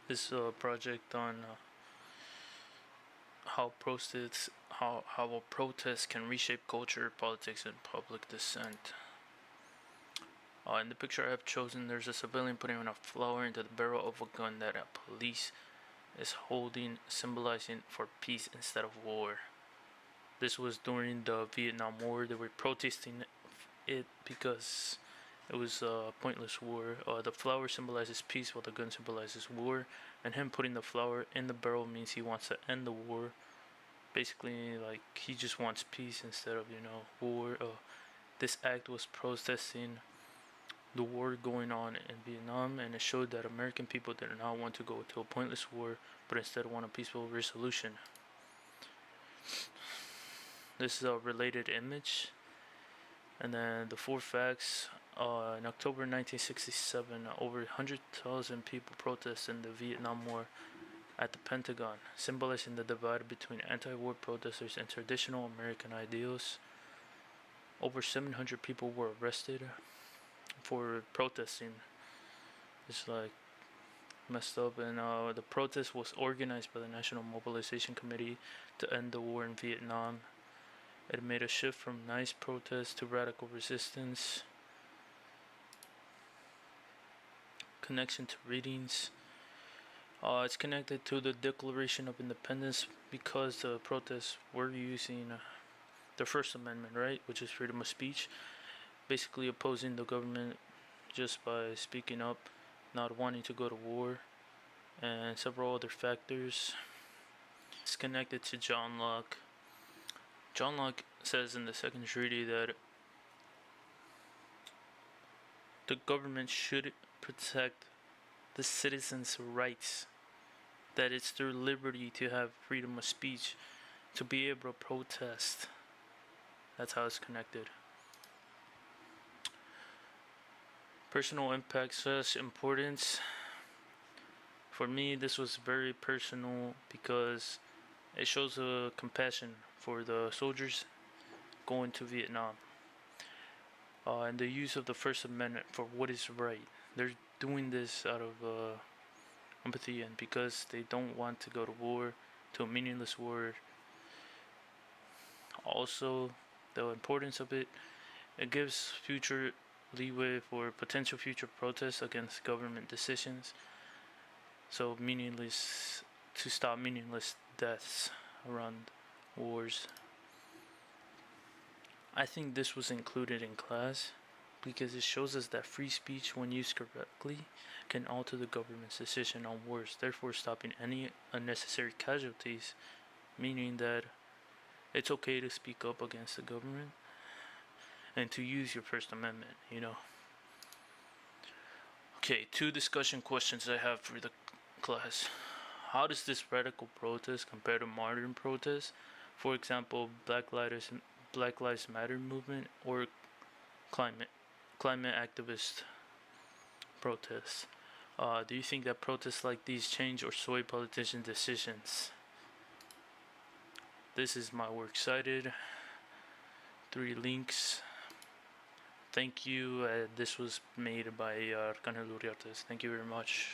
this project on how a protest can reshape culture, politics, and public dissent. In the picture I have chosen, there's a civilian putting a flower into the barrel of a gun that a police is holding, symbolizing for peace instead of war. This was during the Vietnam War. They were protesting it because it was a pointless war. The flower symbolizes peace while the gun symbolizes war, and him putting the flower in the barrel means he wants to end the war. Basically, like, he just wants peace instead of, war. This act was protesting the war going on in Vietnam, and it showed that American people did not want to go to a pointless war, but instead want a peaceful resolution. This is a related image. And then the 4 facts. In October 1967, over 100,000 people protested in the Vietnam War at the Pentagon, symbolizing the divide between anti-war protesters and traditional American ideals. Over 700 people were arrested for protesting. It's like messed up. And the protest was organized by the National Mobilization Committee to end the war in Vietnam. It made a shift from nice protest to radical resistance. Connection to readings. It's connected to the Declaration of Independence because the protests were using the First Amendment, right, which is freedom of speech, basically opposing the government just by speaking up, not wanting to go to war, and several other factors. It's connected to John Locke. John Locke says in the Second Treaty that the government should protect the citizens' rights, that it's their liberty to have freedom of speech, to be able to protest. That's how it's connected. Personal impact / importance. For me, this was very personal because it shows a compassion for the soldiers going to Vietnam, and the use of the First Amendment for what is right. They're doing this out of empathy and because they don't want to go to war, to a meaningless war. Also, the importance of it, it gives future leeway for potential future protests against government decisions. So to stop meaningless deaths around wars. I think this was included in class because it shows us that free speech, when used correctly, can alter the government's decision on wars, therefore stopping any unnecessary casualties, meaning that it's okay to speak up against the government and to use your First Amendment, Okay, 2 discussion questions I have for the class. How does this radical protest compare to modern protests? For example, Black Lives Matter movement or climate activist protests. Do you think that protests like these change or sway politician decisions? This is my works cited. 3 links. Thank you. This was made by Arcangel Uriartes. Thank you very much.